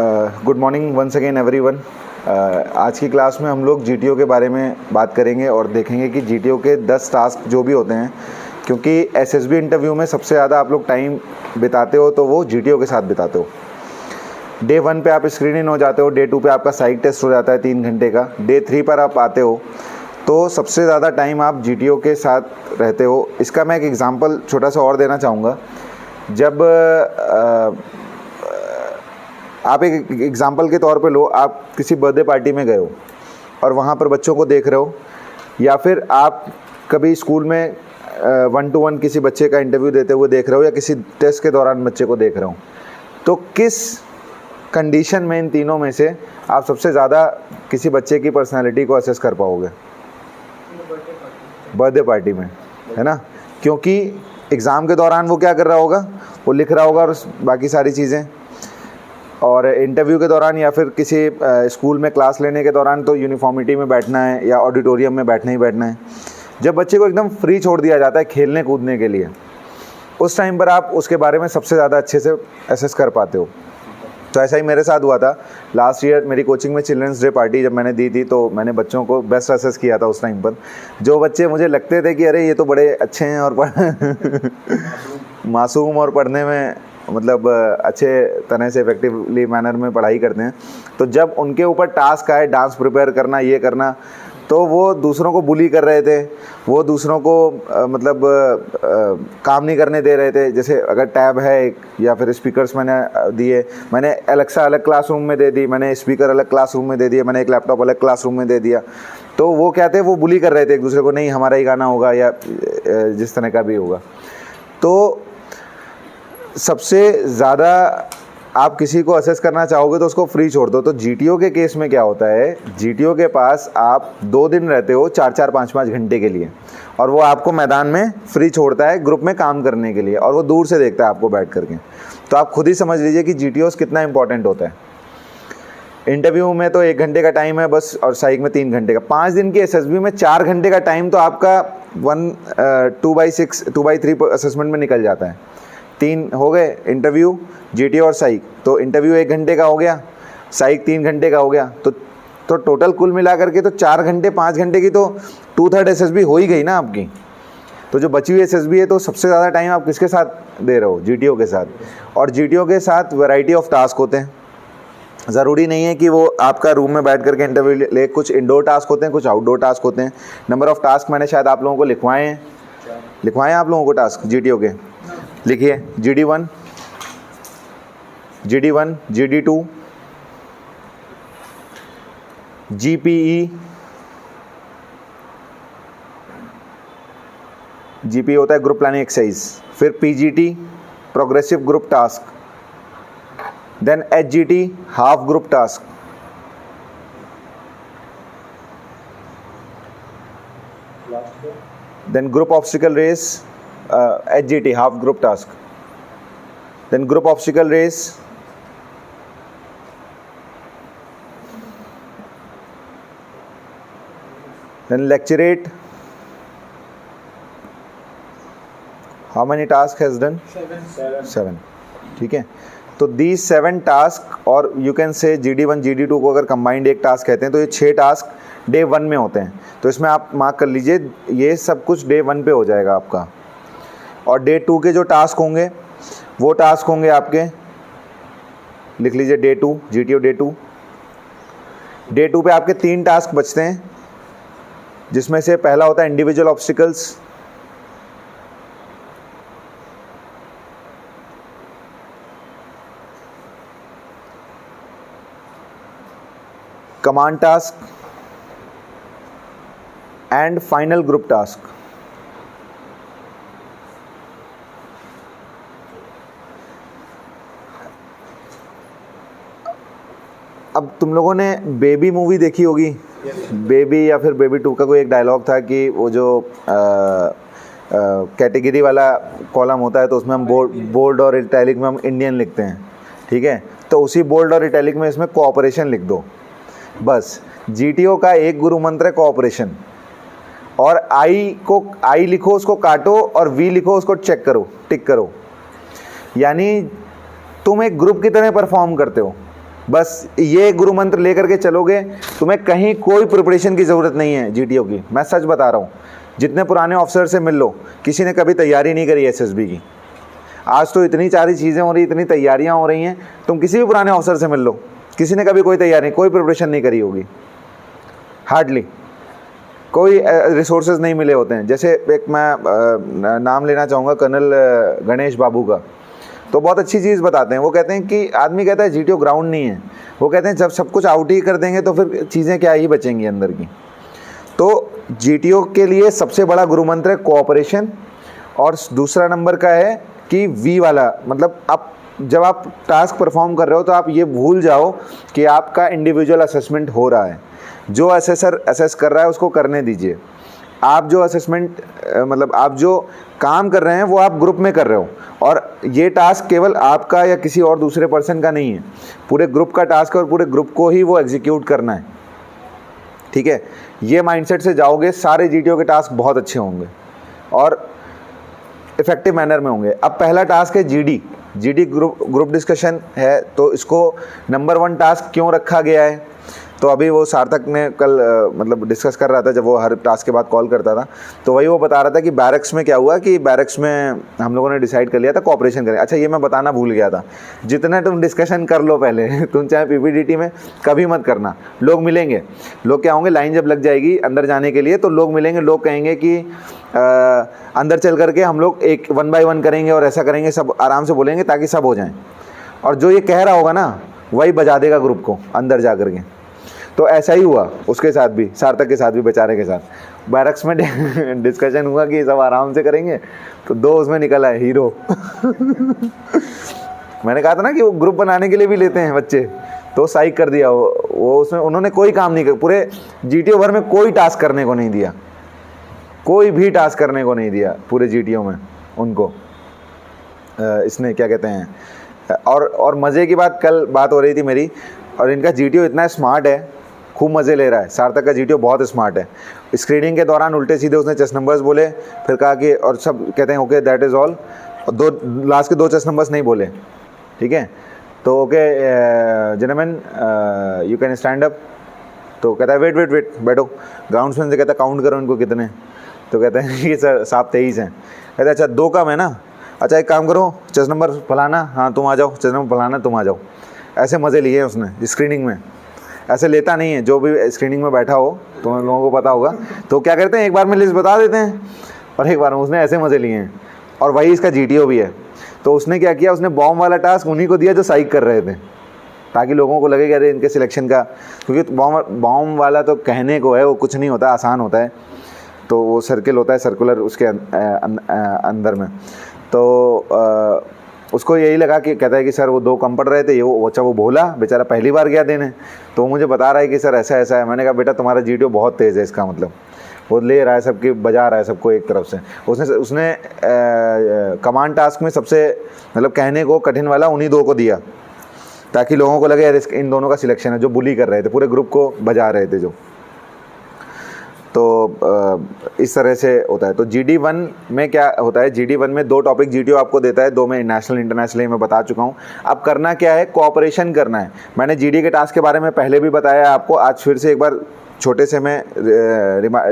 Good morning once again everyone. आज की class में हम लोग जीटीओ के बारे में बात करेंगे और देखेंगे कि जीटीओ के 10 टास्क जो भी होते हैं, क्योंकि एसएसबी इंटरव्यू में सबसे ज़्यादा आप लोग टाइम बिताते हो तो वो जीटीओ के साथ बिताते हो। डे 1 पे आप स्क्रीन इन हो जाते हो, डे 2 पे आपका साइक टेस्ट हो जाता है 3 घंटे का, डे 3 पर आप आते हो तो सबसे ज़्यादा टाइम आप जीटीओ के साथ रहते हो। इसका मैं एक एग्जांपल छोटा सा और देना चाहूँगा। जब आप एक एग्जांपल के तौर पे लो, आप किसी बर्थडे पार्टी में गए हो और वहाँ पर बच्चों को देख रहे हो, या फिर आप कभी स्कूल में 1-to-1 किसी बच्चे का इंटरव्यू देते हुए देख रहे हो, या किसी टेस्ट के दौरान बच्चे को देख रहे हो, तो किस कंडीशन में इन तीनों में से आप सबसे ज़्यादा किसी बच्चे की पर्सनालिटी को असेस कर पाओगे? बर्थडे पार्टी में, है ना? क्योंकि एग्ज़ाम के दौरान वो क्या कर रहा होगा, वो लिख रहा होगा और बाकी सारी चीज़ें, और इंटरव्यू के दौरान या फिर किसी स्कूल में क्लास लेने के दौरान तो यूनिफॉर्मिटी में बैठना है या ऑडिटोरियम में बैठना ही बैठना है। जब बच्चे को एकदम फ्री छोड़ दिया जाता है खेलने कूदने के लिए, उस टाइम पर आप उसके बारे में सबसे ज़्यादा अच्छे से असेस कर पाते हो। तो ऐसा ही मेरे साथ हुआ था। लास्ट ईयर मेरी कोचिंग में चिल्ड्रंस डे पार्टी जब मैंने दी थी तो मैंने बच्चों को बेस्ट असेस किया था उस टाइम पर। जो बच्चे मुझे लगते थे कि अरे ये तो बड़े अच्छे हैं और मासूम और पढ़ने में मतलब अच्छे तरह से इफेक्टिवली मैनर में पढ़ाई करते हैं, तो जब उनके ऊपर टास्क आए डांस प्रिपेयर करना, ये करना, तो वो दूसरों को बुली कर रहे थे, वो दूसरों को काम नहीं करने दे रहे थे। जैसे अगर टैब है एक, या फिर स्पीकर्स मैंने दिए, मैंने एलेक्सा अलग क्लासरूम में दे दी, मैंने स्पीकर अलग क्लासरूम में दे दिया, मैंने एक लैपटॉप अलग क्लासरूम में दे दिया, तो वो क्या थे, वो बुली कर रहे थे एक दूसरे को, नहीं हमारा ही गाना होगा या जिस तरह का भी होगा। तो सबसे ज़्यादा आप किसी को असेस करना चाहोगे तो उसको फ्री छोड़ दो। तो जीटीओ के केस में क्या होता है, जीटीओ के पास आप 2 दिन रहते हो 4-4, 5-5 घंटे के लिए, और वो आपको मैदान में फ्री छोड़ता है ग्रुप में काम करने के लिए, और वो दूर से देखता है आपको बैठ करके। तो आप खुद ही समझ लीजिए कि जीटीओ कितना इंपॉर्टेंट होता है। इंटरव्यू में तो 1 घंटे का टाइम है बस, और साइक में 3 घंटे का। 5 दिन की एसएसबी में 4 घंटे का टाइम तो आपका 2/6, 2/3 असेसमेंट में निकल जाता है। 3 हो गए इंटरव्यू, जीटीओ और साइक, तो इंटरव्यू 1 घंटे का हो गया, साइक 3 घंटे का हो गया, तो टोटल कुल मिला करके तो 4 घंटे 5 घंटे की तो 2/3 एसएसबी हो ही गई ना आपकी। तो जो बची हुई एसएसबी है, तो सबसे ज़्यादा टाइम आप किसके साथ दे रहे हो? जीटीओ के साथ। और जीटीओ के साथ वैरायटी ऑफ टास्क होते हैं। ज़रूरी नहीं है कि वो आपका रूम में बैठ करके इंटरव्यू ले, कुछ इंडोर टास्क होते हैं, कुछ आउटडोर टास्क होते हैं। नंबर ऑफ टास्क मैंने शायद आप लोगों को लिखवाए हैं आप लोगों को टास्क जीटीओ के। लिखिए GD1, GD2, GPE, GPE होता है ग्रुप प्लानिंग एक्सरसाइज, फिर PGT progressive group task, then HGT half group task, then group obstacle race, HGT half group task, then group obstacle race, then lecturate. How many tasks has done? 7. ठीक है, तो these 7 task, और you can say GD1 GD2 को अगर combined एक task कहते हैं, तो ये 6 टास्क डे 1 में होते हैं। तो इसमें आप मार्क कर लीजिए, ये सब कुछ डे 1 पे हो जाएगा आपका। और डे 2 के जो टास्क होंगे, वो टास्क होंगे आपके, लिख लीजिए डे 2, जीटीओ डे 2। डे 2 पे आपके 3 टास्क बचते हैं, जिसमें से पहला होता है individual obstacles, command task and final group task. अब तुम लोगों ने बेबी मूवी देखी होगी, बेबी या फिर बेबी 2 का कोई एक डायलॉग था कि वो जो कैटेगरी वाला कॉलम होता है, तो उसमें हम बोल्ड और इटैलिक में हम इंडियन लिखते हैं, ठीक है? तो उसी बोल्ड और इटैलिक में इसमें कोऑपरेशन लिख दो बस। जीटीओ का एक गुरु मंत्र है कोऑपरेशन, और आई लिखो उसको काटो, और वी लिखो उसको चेक करो, टिक करो। यानी तुम एक ग्रुप की तरह परफॉर्म करते हो। बस ये गुरु मंत्र लेकर के चलोगे, तुम्हें कहीं कोई प्रिपरेशन की ज़रूरत नहीं है जीटीओ की। मैं सच बता रहा हूँ, जितने पुराने ऑफिसर से मिल लो, किसी ने कभी तैयारी नहीं करी एसएसबी की। आज तो इतनी सारी चीज़ें हो रही, इतनी तैयारियाँ हो रही हैं, तुम किसी भी पुराने ऑफिसर से मिल लो, किसी ने कभी कोई तैयारी, कोई प्रिपरेशन नहीं करी होगी, हार्डली कोई रिसोर्सेज नहीं मिले होते हैं। जैसे एक मैं नाम लेना चाहूँगा कर्नल गणेश बाबू का, तो बहुत अच्छी चीज़ बताते हैं। वो कहते हैं कि आदमी कहता है जीटीओ ग्राउंड नहीं है, वो कहते हैं जब सब कुछ आउट ही कर देंगे तो फिर चीज़ें क्या ही बचेंगी अंदर की। तो जीटीओ के लिए सबसे बड़ा गुरु मंत्र है कोऑपरेशन, और दूसरा नंबर का है कि वी वाला, मतलब आप जब आप टास्क परफॉर्म कर रहे हो तो आप ये भूल जाओ कि आपका इंडिविजुअल असेसमेंट हो रहा है। जो असेसर असेस कर रहा है उसको करने दीजिए। आप जो असेसमेंट मतलब आप जो काम कर रहे हैं वो आप ग्रुप में कर रहे हो, और ये टास्क केवल आपका या किसी और दूसरे पर्सन का नहीं है, पूरे ग्रुप का टास्क है और पूरे ग्रुप को ही वो एग्जीक्यूट करना है। ठीक है, ये माइंडसेट से जाओगे, सारे जीटीओ के टास्क बहुत अच्छे होंगे और इफेक्टिव मैनर में होंगे। अब पहला टास्क है जीडी ग्रुप डिस्कशन है, तो इसको नंबर 1 टास्क क्यों रखा गया है? तो अभी वो सार्थक ने कल मतलब डिस्कस कर रहा था, जब वो हर टास्क के बाद कॉल करता था, तो वही वो बता रहा था कि बैरक्स में क्या हुआ कि बैरक्स में हम लोगों ने डिसाइड कर लिया था कोऑपरेशन करें। अच्छा, ये मैं बताना भूल गया था, जितना तुम डिस्कशन कर लो पहले तुम चाहे पीपीडीटी में कभी मत करना। लोग मिलेंगे, लोग क्या होंगे, लाइन जब लग जाएगी अंदर जाने के लिए तो लोग मिलेंगे, लोग कहेंगे कि अंदर चल करके हम लोग एक 1 by 1 करेंगे और ऐसा करेंगे, सब आराम से बोलेंगे ताकि सब हो जाएं, और जो ये कह रहा होगा ना वही बजा देगा ग्रुप को अंदर जा करके। तो ऐसा ही हुआ उसके साथ भी, सार्थक के साथ भी, बेचारे के साथ बैरक्स में डिस्कशन हुआ कि सब आराम से करेंगे, तो 2 उसमें निकल आए हीरो मैंने कहा था ना कि वो ग्रुप बनाने के लिए भी लेते हैं बच्चे, तो साइक कर दिया वो उसमें उन्होंने कोई काम नहीं कर, पूरे जीटीओ भर में कोई टास्क करने को नहीं दिया, कोई भी टास्क करने को नहीं दिया पूरे जीटीओ में उनको। इसने क्या कहते हैं, और मज़े की बात, कल बात हो रही थी मेरी, और इनका जीटीओ इतना स्मार्ट है, खूब मज़े ले रहा है। सार्थक का जीटीओ बहुत स्मार्ट है। स्क्रीनिंग के दौरान उल्टे सीधे उसने चेस नंबर्स बोले, फिर कहा कि, और सब कहते हैं ओके दैट इज़ ऑल, और 2 लास्ट के 2 चेस नंबर्स नहीं बोले, ठीक है। तो okay gentleman you can stand up, तो कहता है वेट वेट वेट बैठो। ग्राउंड्समैन से कहता है काउंट करो इनको कितने, तो कहते हैं कि सर साहब 23 हैं। कहते हैं अच्छा 2 कम है ना, अच्छा एक काम करो चेस नंबर फलाना, हाँ तुम आ जाओ, चेस नंबर फलाना तुम आ जाओ। ऐसे मज़े लिए उसने स्क्रीनिंग में, ऐसे लेता नहीं है। जो भी स्क्रीनिंग में बैठा हो तो उन लोगों को पता होगा, तो क्या करते हैं एक बार में लिस्ट बता देते हैं, और एक बार में उसने ऐसे मज़े लिए हैं। और वही इसका जीटीओ भी है। तो उसने क्या किया, उसने बॉम्ब वाला टास्क उन्हीं को दिया जो साइक कर रहे थे, ताकि लोगों को लगे कि अरे इनके सिलेक्शन का, क्योंकि बॉम्ब वाला तो कहने को है, वो कुछ नहीं होता, आसान होता है। तो वो सर्किल होता है, सर्कुलर उसके अंदर में, तो उसको यही लगा कि कहता है कि सर वो 2 कम पड़ रहे थे, ये वो अच्छा वो भोला बेचारा पहली बार गया देने, तो मुझे बता रहा है कि सर ऐसा ऐसा है। मैंने कहा बेटा तुम्हारा जीटीओ बहुत तेज़ है, इसका मतलब वो ले रहा है सबकी, बजा रहा है सबको एक तरफ से। उसने कमांड टास्क में सबसे मतलब कहने को कठिन वाला उन्हीं 2 को दिया, ताकि लोगों को लगे यार इन दोनों का सिलेक्शन है, जो बुली कर रहे थे, पूरे ग्रुप को बजा रहे थे जो। तो इस तरह से होता है। तो GD1 में क्या होता है, GD1 में 2 टॉपिक जीटीओ आपको देता है, 2 में नेशनल इंटरनेशनल मैं बता चुका हूँ। अब करना क्या है, कोऑपरेशन करना है। मैंने जीडी के टास्क के बारे में पहले भी बताया आपको, आज फिर से एक बार छोटे से मैं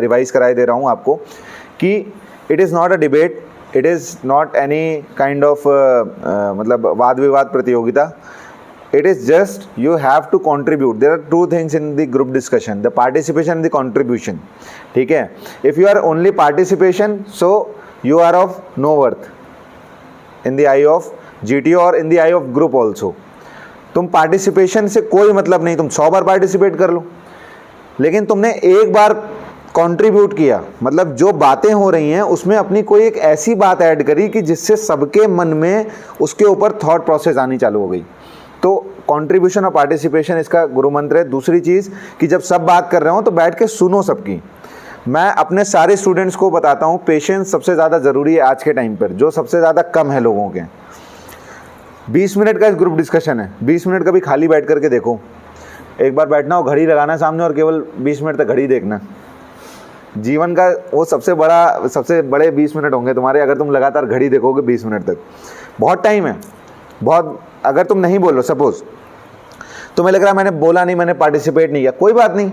रिवाइज कराई दे रहा हूँ आपको कि it is not a debate, it is not any kind of मतलब वाद विवाद प्रतियोगिता। It is just you have to contribute. There are 2 things in the group discussion: the participation and the contribution. ठीक है? If you are only participation, so you are of no worth in the eye of GTO or in the eye of group also. तुम participation से कोई मतलब नहीं, तुम 100 बार participate कर लो, लेकिन तुमने एक बार कंट्रीब्यूट किया, मतलब जो बातें हो रही हैं उसमें अपनी कोई एक ऐसी बात ऐड करी कि जिससे सबके मन में उसके ऊपर थॉट प्रोसेस आनी चालू हो गई। तो कंट्रीब्यूशन और पार्टिसिपेशन इसका गुरु मंत्र है। दूसरी चीज़ कि जब सब बात कर रहे हो तो बैठ के सुनो सबकी। मैं अपने सारे स्टूडेंट्स को बताता हूँ, पेशेंस सबसे ज़्यादा ज़रूरी है आज के टाइम पर, जो सबसे ज़्यादा कम है लोगों के। 20 मिनट का ग्रुप डिस्कशन है, 20 मिनट कभी खाली बैठ करके देखो। एक बार बैठना हो, घड़ी लगाना सामने और केवल 20 मिनट तक घड़ी देखना। जीवन का वो सबसे बड़े 20 मिनट होंगे तुम्हारे, अगर तुम लगातार घड़ी देखोगे 20 मिनट तक। बहुत टाइम है, बहुत। अगर तुम नहीं बोलो सपोज, तुम्हें लग रहा है मैंने बोला नहीं, मैंने पार्टिसिपेट नहीं किया, कोई बात नहीं,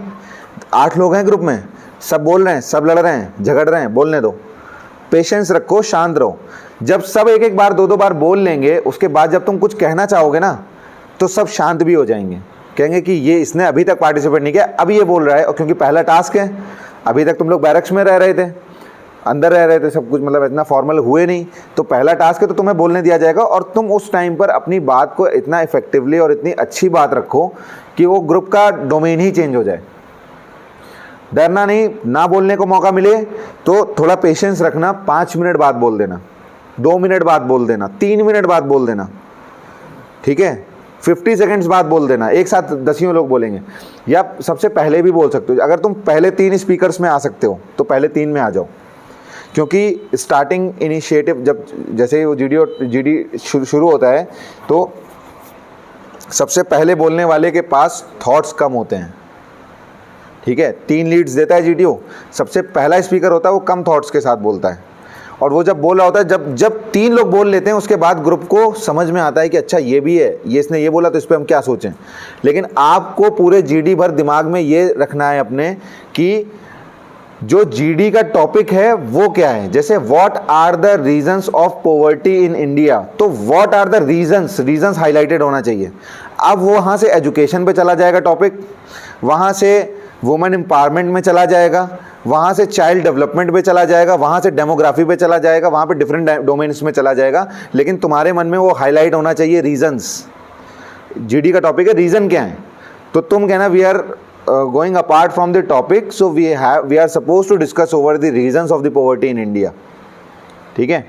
8 लोग हैं ग्रुप में, सब बोल रहे हैं, सब लड़ रहे हैं, झगड़ रहे हैं, बोलने दो, पेशेंस रखो, शांत रहो। जब सब एक एक बार 2-2 बार बोल लेंगे, उसके बाद जब तुम कुछ कहना चाहोगे ना, तो सब शांत भी हो जाएंगे, कहेंगे कि ये इसने अभी तक पार्टिसिपेट नहीं किया, अभी ये बोल रहा है। और क्योंकि पहला टास्क है, अभी तक तुम लोग बैरक्स में रह रहे थे, अंदर रह रहे थे, सब कुछ मतलब इतना फॉर्मल हुए नहीं, तो पहला टास्क है तो तुम्हें बोलने दिया जाएगा। और तुम उस टाइम पर अपनी बात को इतना इफेक्टिवली और इतनी अच्छी बात रखो कि वो ग्रुप का डोमेन ही चेंज हो जाए। डरना नहीं, ना बोलने को मौका मिले तो थोड़ा पेशेंस रखना, 5 मिनट बाद बोल देना, 2 मिनट बाद बोल देना, 3 मिनट बाद बोल देना, ठीक है, 50 सेकेंड्स बाद बोल देना, एक साथ 10 लोग बोलेंगे, या सबसे पहले भी बोल सकते हो। अगर तुम पहले 3 स्पीकर्स में आ सकते हो तो पहले 3 में आ जाओ, क्योंकि स्टार्टिंग इनिशिएटिव जब जैसे वो जीडी शुरू होता है तो सबसे पहले बोलने वाले के पास थॉट्स कम होते हैं, ठीक है। 3 लीड्स देता है जीडीओ, सबसे पहला स्पीकर होता है वो कम थॉट्स के साथ बोलता है, और वो जब बोल रहा होता है, जब 3 लोग बोल लेते हैं उसके बाद ग्रुप को समझ में आता है कि अच्छा ये भी है, ये इसने ये बोला तो इस पर हम क्या सोचें। लेकिन आपको पूरे जीडी भर दिमाग में ये रखना है अपने कि जो जीडी का टॉपिक है वो क्या है। जैसे what are the reasons of poverty in India, तो what are the reasons highlighted होना चाहिए। अब वो वहाँ से एजुकेशन पे चला जाएगा टॉपिक, वहाँ से वुमेन एम्पावरमेंट में चला जाएगा, वहाँ से चाइल्ड डेवलपमेंट पे चला जाएगा, वहाँ से डेमोग्राफी पे चला जाएगा, वहाँ पे डिफरेंट डोमेन्स में चला जाएगा। लेकिन तुम्हारे मन में वो हाईलाइट होना चाहिए रीजंस। जीडी का टॉपिक है, रीजन क्या है, तो तुम कहना we are going apart from the topic, so we are suppose to discuss over the reasons of the poverty in India. ठीक है,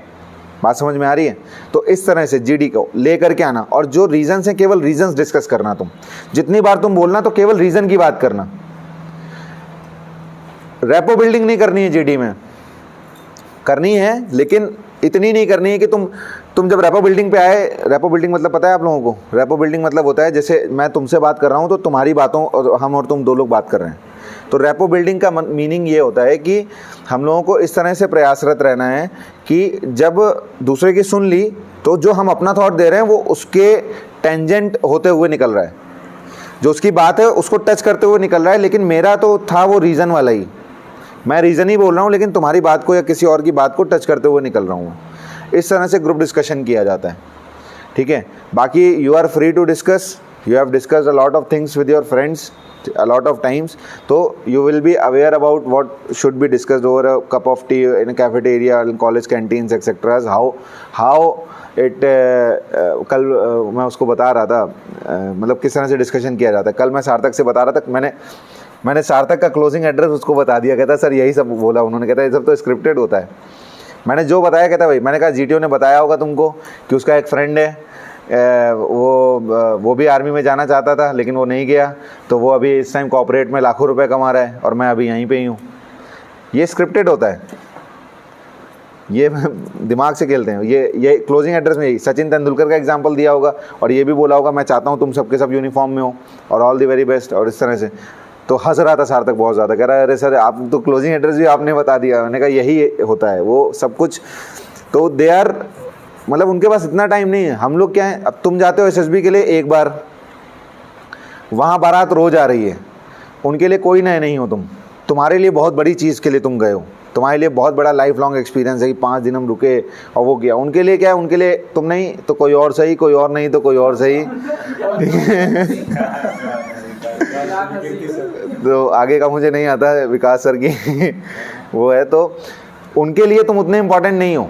बात समझ में आ रही है। तो इस तरह से जीडी को लेकर के आना, और जो रीजंस है केवल रीजंस डिस्कस करना। तुम जितनी बार तुम बोलना तो केवल रीजन की बात करना, रेपो बिल्डिंग नहीं करनी है। जीडी में करनी है लेकिन इतनी नहीं करनी है कि तुम जब रेपो बिल्डिंग पे आए, रेपो बिल्डिंग मतलब पता है आप लोगों को? रेपो बिल्डिंग मतलब होता है जैसे मैं तुमसे बात कर रहा हूँ तो तुम्हारी बातों और हम और तुम 2 लोग बात कर रहे हैं, तो रेपो बिल्डिंग का मीनिंग ये होता है कि हम लोगों को इस तरह से प्रयासरत रहना है कि जब दूसरे की सुन ली तो जो हम अपना थॉट दे रहे हैं वो उसके टेंजेंट होते हुए निकल रहा है, जो उसकी बात है उसको टच करते हुए निकल रहा है। लेकिन मेरा तो था वो रीज़न वाला ही, मैं रीज़न ही बोल रहा हूँ लेकिन तुम्हारी बात को या किसी और की बात को टच करते हुए निकल रहा हूँ। इस तरह से ग्रुप डिस्कशन किया जाता है, ठीक है। बाकी you are free to discuss, you have discussed a lot of things with your friends a lot of times, so you will be aware about what should be discussed over a cup of tea in a cafeteria, in college canteens, etc. how it कल मैं उसको बता रहा था मतलब किस तरह से डिस्कशन किया जाता है। कल मैं सार्थक से बता रहा था, मैंने सार्थक का क्लोजिंग एड्रेस उसको बता दिया। कहता सर यही सब बोला उन्होंने, कहता ये सब तो स्क्रिप्टेड होता है। मैंने जो बताया कहता भाई, मैंने कहा जीटीओ ने बताया होगा तुमको कि उसका एक फ्रेंड है, वो भी आर्मी में जाना चाहता था लेकिन वो नहीं गया, तो वो अभी इस टाइम कॉर्पोरेट में लाखों रुपए कमा रहा है और मैं अभी यहीं पे ही हूँ। ये स्क्रिप्टेड होता है, ये दिमाग से खेलते हैं। ये क्लोजिंग एड्रेस में यही सचिन तेंदुलकर का एग्जांपल दिया होगा और ये भी बोला होगा मैं चाहता हूँ तुम सबके सब यूनिफॉर्म में हो और ऑल द वेरी बेस्ट, और इस तरह से। तो हंस रहा था सार्थक बहुत ज़्यादा, कह रहा है अरे सर आप तो क्लोजिंग एड्रेस भी आपने बता दिया। मैंने कहा यही होता है वो सब कुछ। तो दे आर मतलब उनके पास इतना टाइम नहीं है। हम लोग क्या है, अब तुम जाते हो एसएसबी के लिए एक बार, वहाँ बारात रोज आ रही है, उनके लिए कोई नए नहीं हो तुम, तुम्हारे लिए बहुत बड़ी चीज़ के लिए तुम गए हो, तुम्हारे लिए बहुत बड़ा लाइफ लॉन्ग एक्सपीरियंस है कि 5 दिन हम रुके और वो किया। उनके लिए क्या है, उनके लिए तुम नहीं तो कोई और सही, कोई और नहीं तो कोई और सही। तो आगे का मुझे नहीं आता है, विकास सर की वो है। तो उनके लिए तुम उतने इम्पोर्टेंट नहीं हो,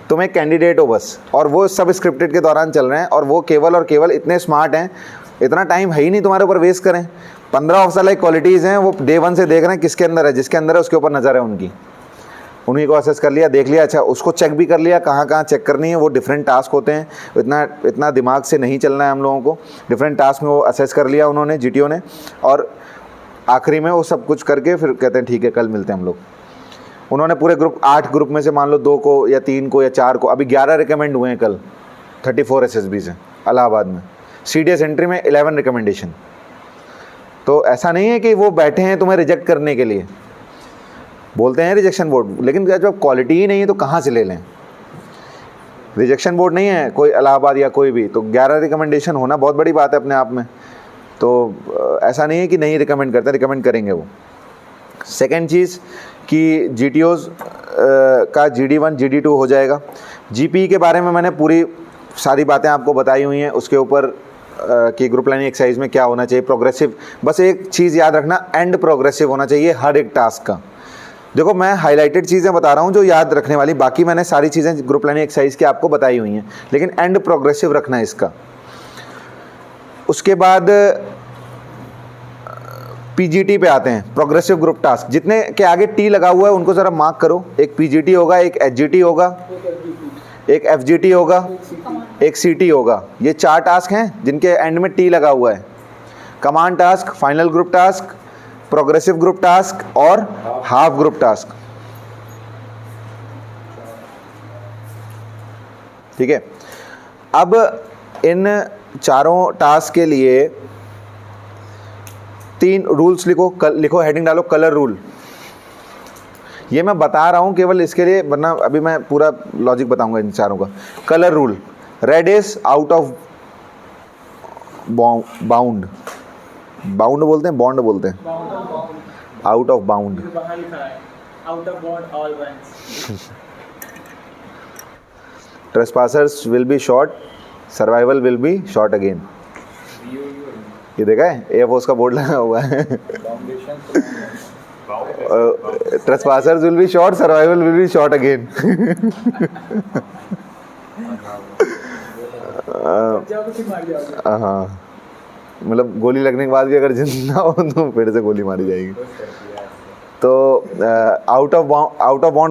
तुम एक कैंडिडेट हो बस। और वो सब स्क्रिप्टेड के दौरान चल रहे हैं और वो केवल और केवल इतने स्मार्ट हैं, इतना टाइम है ही नहीं तुम्हारे ऊपर वेस्ट करें। 15 ऑफिसर लाइक क्वालिटीज़ हैं, वो डे 1 से देख रहे हैं किसके अंदर है, जिसके अंदर है उसके ऊपर नज़र है उनकी, उन्हीं को असेस कर लिया, देख लिया, अच्छा उसको चेक भी कर लिया कहाँ कहाँ चेक करनी है। वो डिफरेंट टास्क होते हैं, इतना दिमाग से नहीं चलना है हम लोगों को। डिफरेंट टास्क में वो असेस कर लिया उन्होंने, जीटीओ ने, और आखिरी में वो सब कुछ करके फिर कहते हैं ठीक है कल मिलते हैं हम लोग। उन्होंने पूरे ग्रुप 8 ग्रुप में से मान लो 2 को या 3 को या 4 को, अभी 11 रिकमेंड हुए हैं कल 34 एसएसबी से इलाहाबाद में। सीडीएस एंट्री में 11 रिकमेंडेशन। तो ऐसा नहीं है कि वो बैठे हैं तुम्हें रिजेक्ट करने के लिए, बोलते हैं रिजेक्शन बोर्ड, लेकिन जब क्वालिटी ही नहीं है तो कहाँ से ले लें। रिजेक्शन बोर्ड नहीं है कोई इलाहाबाद या कोई भी, तो 11 रिकमेंडेशन होना बहुत बड़ी बात है अपने आप में। तो ऐसा नहीं है कि नहीं रिकमेंड करते, रिकमेंड करेंगे वो। सेकेंड चीज़ कि GTOs का GD1 GD2 हो जाएगा। GPE के बारे में मैंने पूरी सारी बातें आपको बताई हुई हैं, उसके ऊपर कि ग्रुप प्लानिंग एक्सरसाइज में क्या होना चाहिए, प्रोग्रेसिव। बस एक चीज़ याद रखना, एंड प्रोग्रेसिव होना चाहिए हर एक टास्क का। देखो मैं हाईलाइटेड चीज़ें बता रहा हूँ जो याद रखने वाली, बाकी मैंने सारी चीज़ें ग्रुप प्लानिंग एक्सरसाइज की आपको बताई हुई हैं, लेकिन एंड प्रोग्रेसिव रखना है इसका। उसके बाद PGT पे आते हैं, प्रोग्रेसिव ग्रुप टास्क। जितने के आगे T लगा हुआ है उनको ज़रा मार्क करो। एक PGT होगा, एक HGT होगा, एक FGT होगा, एक CT होगा। ये 4 टास्क हैं जिनके एंड में T लगा हुआ है। Command task, final group task, progressive group task और हाफ ग्रुप टास्क। ठीक है, अब इन चारों टास्क के लिए 3 रूल्स लिखो। लिखो, हेडिंग डालो कलर रूल। ये मैं बता रहा हूँ केवल इसके लिए, वरना अभी मैं पूरा लॉजिक बताऊंगा इन चारों का। Colour rule, red is out of bound, bound बोलते हैं, बॉन्ड बोलते हैं, out of bound. Trespassers will be shot, survival will be shot again. ये देखा है, एयरफोर्स का बोर्ड लगा हुआ है। Trespassers will be shot, survival will be shot again. हाँ, मतलब गोली लगने के बाद भी अगर जिंदा हो तो फिर से गोली मारी जाएगी। तो आउट ऑफ बाउंड